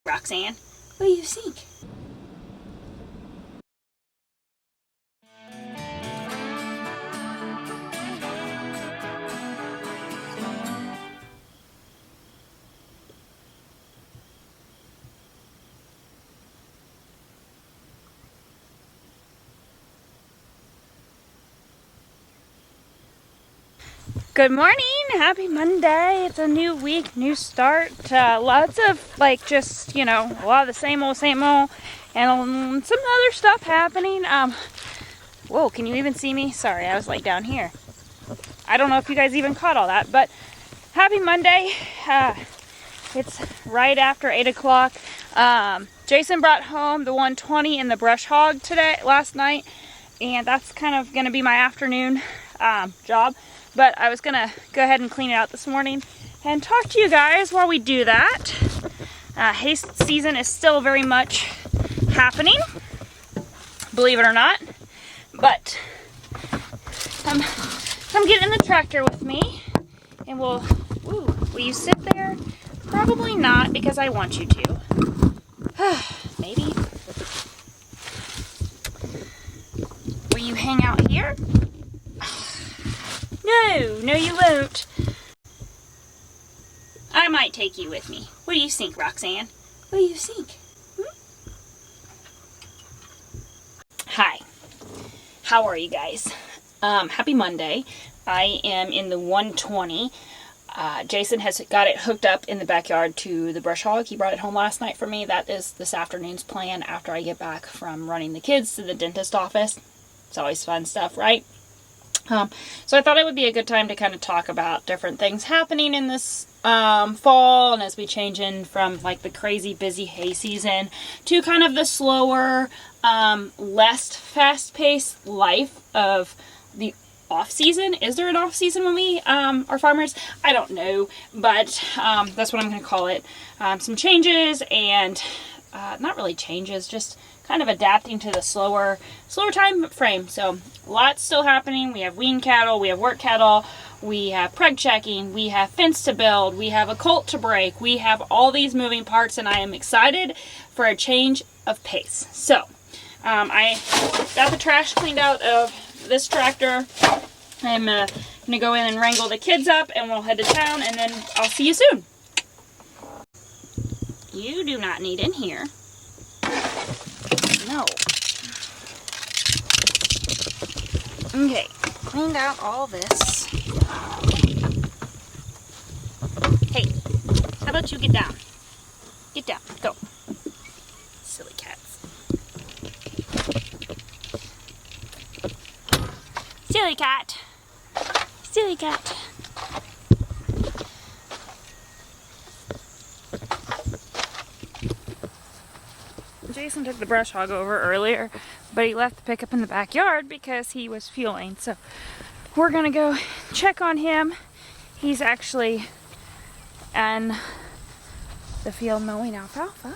Roxanne, what do you think? Good morning, happy Monday. It's a new week, new start. Lots of just, a lot of the same old, and some other stuff happening. Whoa, can you even see me? Sorry, I was down here. I don't know if you guys even caught all that, but happy Monday. It's right after 8 o'clock. Jason brought home the 120 and the brush hog last night, and that's kind of going to be my afternoon job. But I was gonna go ahead and clean it out this morning and talk to you guys while we do that. Hay season is still very much happening, believe it or not. But come get in the tractor with me, and will you sit there? Probably not, because I want you to. Maybe. Will you hang out here? No, you won't. I might take you with me. What do you think, Roxanne? What do you think? Hi. How are you guys? Happy Monday. I am in the 120. Jason has got it hooked up in the backyard to the brush hog. He brought it home last night for me. That is this afternoon's plan after I get back from running the kids to the dentist office. It's always fun stuff, right? So I thought it would be a good time to kind of talk about different things happening in this fall, and as we change in from the crazy busy hay season to kind of the slower, less fast-paced life of the off-season. Is there an off-season when we are farmers? I don't know, but that's what I'm going to call it. Some changes, and not really changes, just kind of adapting to the slower time frame. So lots still happening. We have wean cattle, we have work cattle, we have preg checking, we have fence to build, we have a colt to break, we have all these moving parts, and I am excited for a change of pace. So I got the trash cleaned out of this tractor. I'm gonna go in and wrangle the kids up, and we'll head to town, and then I'll see you soon. You do not need in here. No. Okay, cleaned out all this. Hey, how about you get down? Get down, go. Silly cats. Silly cat. Silly cat. Jason took the brush hog over earlier, but he left the pickup in the backyard because he was fueling. So we're gonna go check on him. He's actually in the field mowing alfalfa.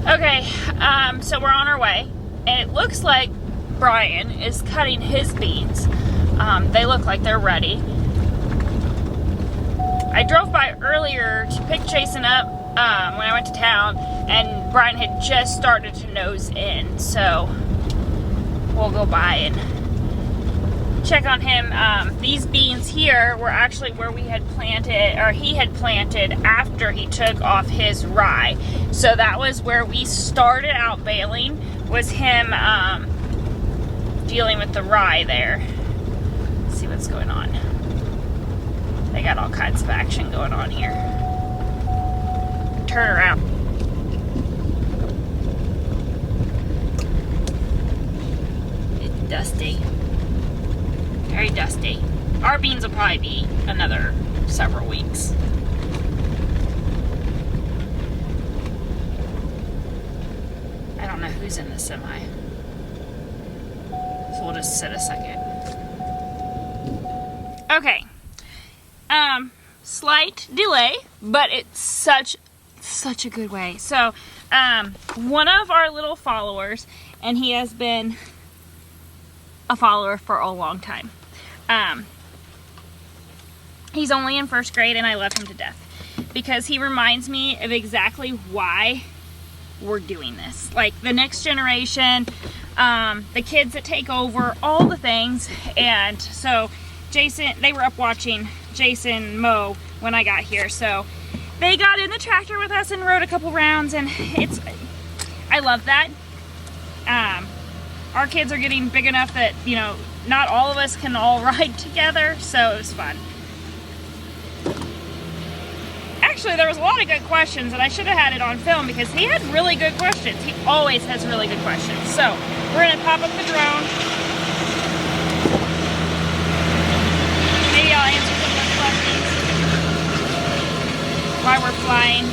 Okay, so we're on our way, and it looks like Brian is cutting his beans. They look like they're ready. I drove by earlier to pick Jason up when I went to town, and Brian had just started to nose in, so we'll go by and check on him. These beans here were actually where we had planted, or he had planted after he took off his rye. So that was where we started out baling, was him dealing with the rye there. Let's see what's going on. They got all kinds of action going on here. Turn around. It's dusty. Very dusty. Our beans will probably be another several weeks. I don't know who's in the semi. So we'll just sit a second. Okay. Slight delay, but it's such a good way. So, one of our little followers, and he has been a follower for a long time. He's only in first grade, and I love him to death. because he reminds me of exactly why we're doing this. Like the next generation, the kids that take over, all the things. And so Jason, they were up watching Jason mow when I got here, so they got in the tractor with us and rode a couple rounds, and I love that. Our kids are getting big enough that, you know, not all of us can all ride together, so it was fun. Actually, there was a lot of good questions, and I should have had it on film because he had really good questions. He always has really good questions. So we're gonna pop up the drone. Maybe I'll answer some of those questions while we're flying.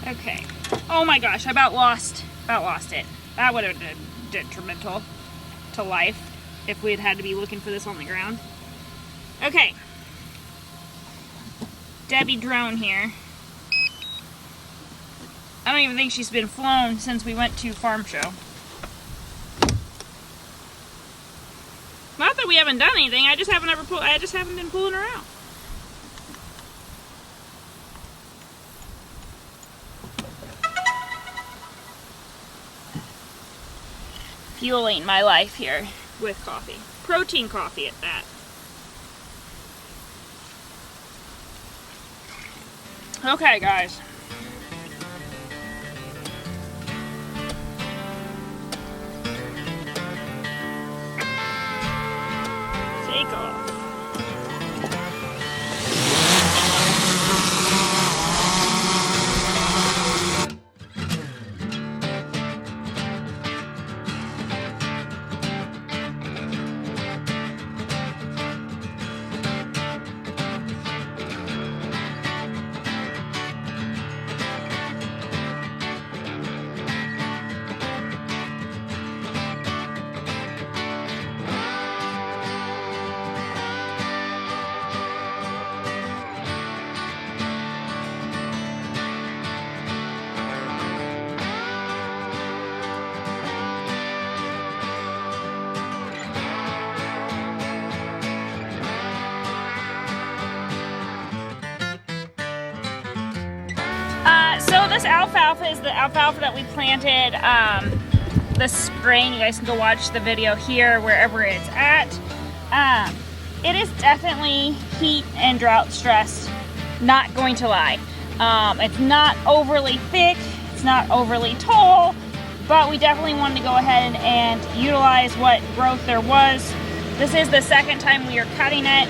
Okay. Oh my gosh, I about lost it. That would have been detrimental to life if we had to be looking for this on the ground. Okay. Debbie drone here. I don't even think she's been flown since we went to farm show. Not that we haven't done anything, I just haven't been pulling her out. Fueling my life here with coffee. Protein coffee at that. Okay, guys. Take off. So this alfalfa is the alfalfa that we planted this spring. You guys can go watch the video here, wherever it's at. It is definitely heat and drought stressed, not going to lie. It's not overly thick, it's not overly tall, but we definitely wanted to go ahead and utilize what growth there was. This is the second time we are cutting it.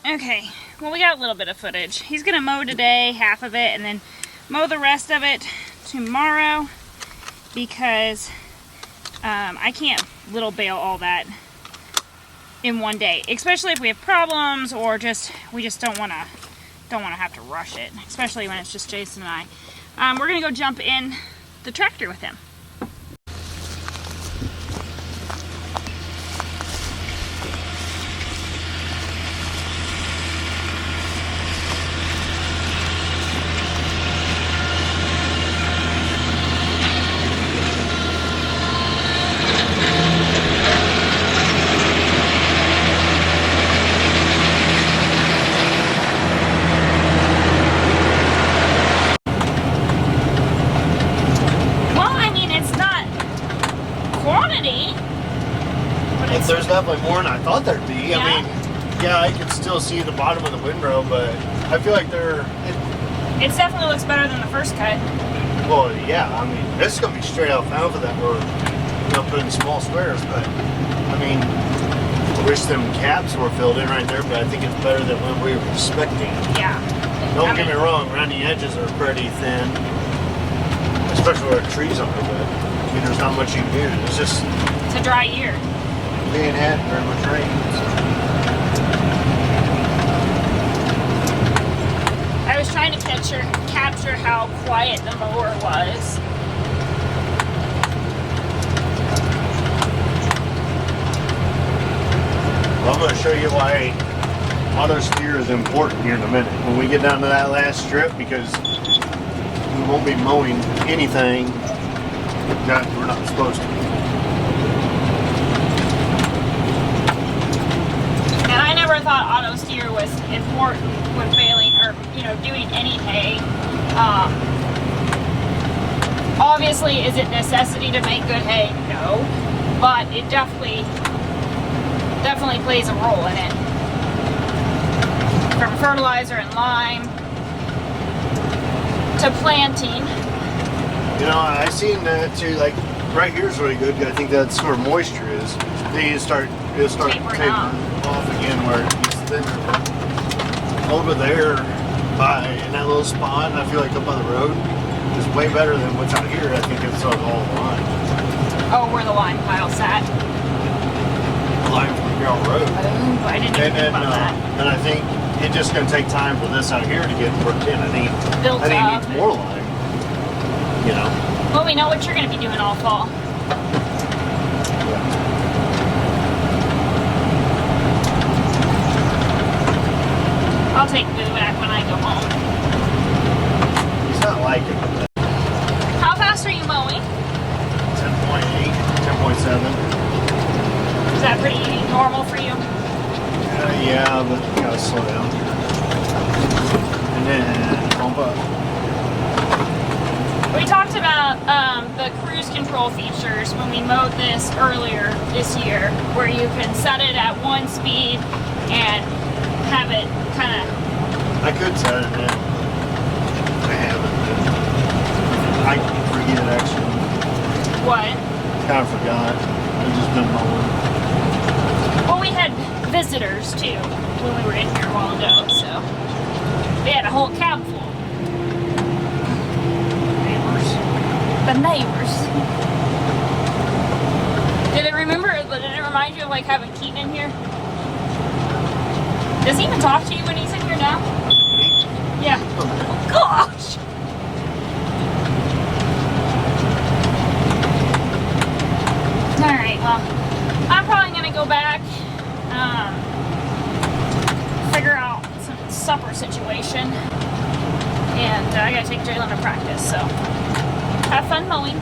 Okay, well, we got a little bit of footage. He's gonna mow today, half of it, and then mow the rest of it tomorrow because I can't little bale all that in one day, especially if we have problems or we just don't want to have to rush it, especially when it's just Jason and I. We're gonna go jump in the tractor with him. more than I thought there'd be. Yeah. I mean, yeah, I could still see the bottom of the windrow, but I feel like It definitely looks better than the first cut. well, yeah, I mean, this is going to be straight alfalfa that we're put in small squares, but I mean, I wish them caps were filled in right there, but I think it's better than what we were expecting. Yeah. Don't get me wrong, around the edges are pretty thin, especially where the trees are, but I mean, there's not much you can do. It's just It's a dry year. being had very much rain. I was trying to capture how quiet the mower was. Well, I'm going to show you why auto steer is important here in a minute. When we get down to that last strip, because we won't be mowing anything that we're not supposed to. And I never thought auto steer was important when baling or, doing any hay. Obviously, is it necessity to make good hay? No. But it definitely plays a role in it. From fertilizer and lime to planting. I seen that too, like right here is really good. I think that's where moisture is. Then it'll start tapering off again where it gets thinner. Over there in that little spot, I feel like up on the road is way better than what's out here. I think it's all line. Oh, where the lime pile sat. Line from the Carroll Road. Oh, I didn't even think about that. And I think it's just going to take time for this out here to get worked in. I think it needs more lime. Well, we know what you're going to be doing all fall. I'll take Boo back when I go home. He's not liking it. How fast are you mowing? 10.8, 10.7. Is that pretty normal for you? Yeah, but you gotta slow down. And then bump up. We talked about the cruise control features when we mowed this earlier this year, where you can set it at one speed and have it kind of... I could set it in. I haven't. I forget actually. What? Kind of forgot. I've just been mowing. Well, we had visitors too when we were in here a while ago, so we had a whole cab full. The neighbors. Did it remind you of like having Keaton in here? Does he even talk to you when he's in here now? Yeah. Oh, gosh! Alright, well, I'm probably going to go back, figure out some supper situation, and I got to take Jalen to practice, so have fun mowing.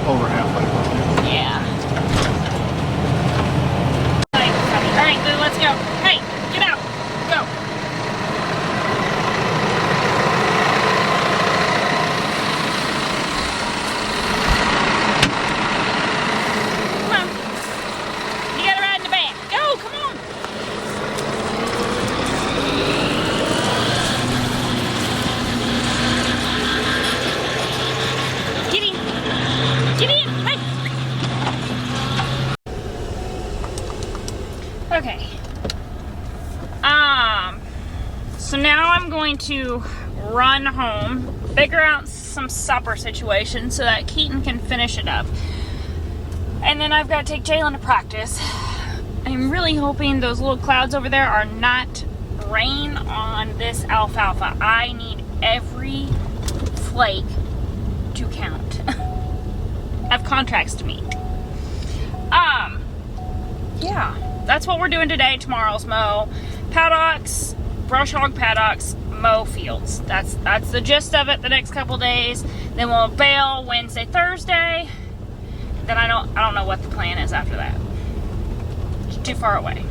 Over halfway probably. Yeah. Alright, Boo, let's go. Hey, get out. Go. Come on. You gotta ride in the back. Go, come on. Get in. Get in. Hey. Okay. So now I'm going to run home, figure out some supper situation so that Keaton can finish it up. And then I've got to take Jalen to practice. I'm really hoping those little clouds over there are not rain on this alfalfa. I need every flake to count. I have contracts to meet. Yeah, that's what we're doing today. Tomorrow's mow paddocks, brush hog paddocks, mow fields. That's the gist of it. The next couple days, then we'll bale Wednesday, Thursday. Then I don't know what the plan is after that. It's too far away.